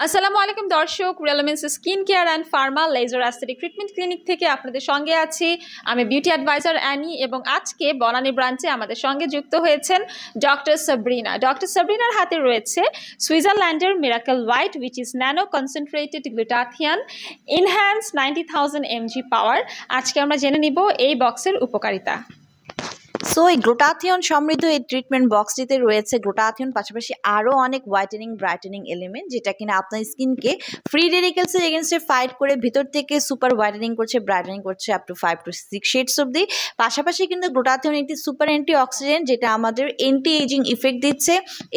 আসসালামু আলাইকুম দর্শক, Realmen's skin care and pharma laser aesthetic treatment clinic থেকে আপনাদের সঙ্গে আছি আমি বিউটি অ্যাডভাইজার অ্যানি। এবং আজকে বনানী ব্রাঞ্চে আমাদের সঙ্গে যুক্ত হয়েছেন ডক্টর সাবরিনা। ডক্টর সাবরিনার হাতে রয়েছে সুইজারল্যান্ডের miracle white which is nano concentrated glutathione enhance 90,000 mg পাওয়ার। আজকে আমরা জেনে নিব এই বক্সের উপকারিতা। সো এই গ্লুটাথিয়ন সমৃদ্ধ এই ট্রিটমেন্ট বক্সটিতে রয়েছে গ্লুটাথিয়ন পাশাপাশি আরও অনেক হোয়াইটেনিং ব্রাইটেনিং এলিমেন্ট, যেটা কিনা আপনার স্কিনকে ফ্রি রেডিকেলসের এগেনস্টে ফাইট করে ভিতর থেকে সুপার হোয়াইটেনিং করছে, ব্রাইটেনিং করছে আপ টু 5 to 6 শেডস অবধি। পাশাপাশি কিন্তু গ্লুটাথিয়ন একটি সুপার অ্যান্টি অক্সিডেন্ট, যেটা আমাদের অ্যান্টি এজিং ইফেক্ট দিচ্ছে,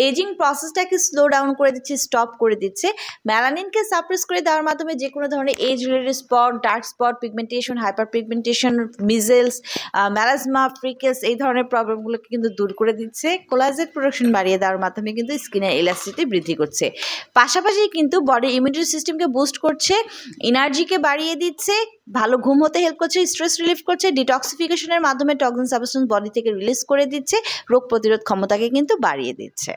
এজিং প্রসেসটাকে স্লো ডাউন করে দিচ্ছে, স্টপ করে দিচ্ছে, মেলানিনকে সাপ্রেস করে দেওয়ার মাধ্যমে যে কোনো ধরনের age related spot, dark spot, pigmentation, hyper pigmentation, measles, melasma, freckles এই ধরনের প্রবলেমগুলোকে কিন্তু দূর করে দিচ্ছে। কোলাজেন প্রোডাকশন বাড়িয়ে দেওয়ার মাধ্যমে কিন্তু স্কিনের ইলাস্টিসিটি বৃদ্ধি করছে। পাশাপাশি কিন্তু বডির ইমিউনিটি সিস্টেমকে বুস্ট করছে, এনার্জিকে বাড়িয়ে দিচ্ছে, ভালো ঘুম হতে হেল্প করছে, স্ট্রেস রিলিফ করছে, ডিটক্সিফিকেশনের মাধ্যমে টক্সিন সাবস্টেন্স বডি থেকে রিলিজ করে দিচ্ছে, রোগ প্রতিরোধ ক্ষমতাকে কিন্তু বাড়িয়ে দিচ্ছে।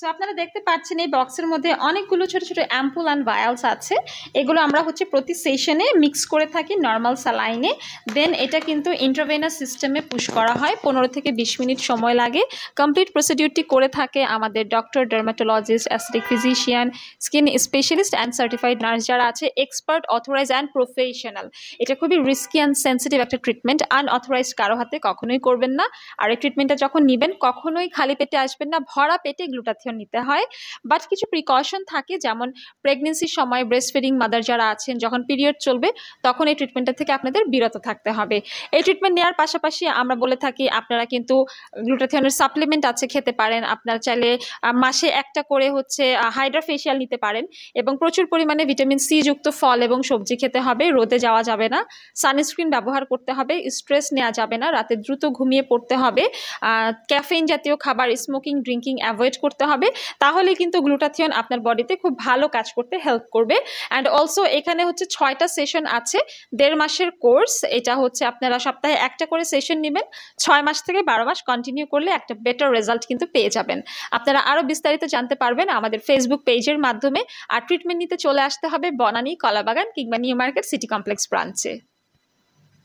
সো আপনারা দেখতে পাচ্ছেন এই বক্সের মধ্যে অনেকগুলো ছোট ছোট অ্যাম্পুল অ্যান্ড ভায়ালস আছে। এগুলো আমরা প্রতি সেশনে মিক্স করে থাকি নর্মাল স্যালাইনে, দেন এটা কিন্তু ইন্ট্রাভেনাস সিস্টেমে পুশ করা হয়। 15 থেকে 20 মিনিট সময় লাগে। কমপ্লিট প্রসিডিউরটি করে থাকে আমাদের doctor, dermatologist, aesthetic physician, skin specialist and certified nurse যারা আছে, এক্সপার্ট, অথরাইজ অ্যান্ড প্রফেশনাল। এটা খুবই রিস্কি অ্যান্ড সেন্সিটিভ একটা ট্রিটমেন্ট, আনঅথরাইজড কারো হাতে কখনোই করবেন না। আর এই ট্রিটমেন্টটা যখন নেবেন কখনোই খালি পেটে আসবেন না, ভরা পেটে গ্লুটাথিয়ন নিতে হয়। বাট কিছু প্রিকশন থাকে, যেমন প্রেগনেন্সির সময় ব্রেস্ট ফিডিং মাদার যারা আছেন, যখন পিরিয়ড চলবে তখন এই ট্রিটমেন্টটা থেকে আপনাদের বিরত থাকতে হবে। এই ট্রিটমেন্ট নেওয়ার পাশাপাশি আমরা বলে থাকি আপনারা কিন্তু গ্লুটাথিয়নের সাপ্লিমেন্ট আছে, খেতে পারেন। আপনারা চাইলে মাসে একটা করে হাইড্রা ফেশিয়াল নিতে পারেন, এবং প্রচুর পরিমাণে ভিটামিন সি যুক্ত ফল এবং সবজি খেতে হবে। রোদে যাওয়া যাবে না, সানস্ক্রিন ব্যবহার করতে হবে, স্ট্রেস নেওয়া যাবে না, রাতে দ্রুত ঘুমিয়ে পড়তে হবে, ক্যাফেইন জাতীয় খাবার, স্মোকিং, ড্রিঙ্কিং অ্যাভয়েড করতে হবে। তাহলে কিন্তু গ্লুটাথিয়ন আপনার বডিতে খুব ভালো কাজ করতে হেল্প করবে। অ্যান্ড অলসো এখানে 6টা সেশন আছে, 1.5 মাসের কোর্স। এটা আপনারা সপ্তাহে একটা করে সেশন নেবেন, 6 মাস থেকে 12 মাস কন্টিনিউ করলে একটা বেটার রেজাল্ট কিন্তু পেয়ে যাবেন। আপনারা আরও বিস্তারিত জানতে পারবেন আমাদের ফেসবুক পেজের মাধ্যমে। আর ট্রিটমেন্ট নিতে চলে আসতে হবে বনানী, কলাবাগান কিংবা নিউ মার্কেট সিটি কমপ্লেক্স ব্রাঞ্চে।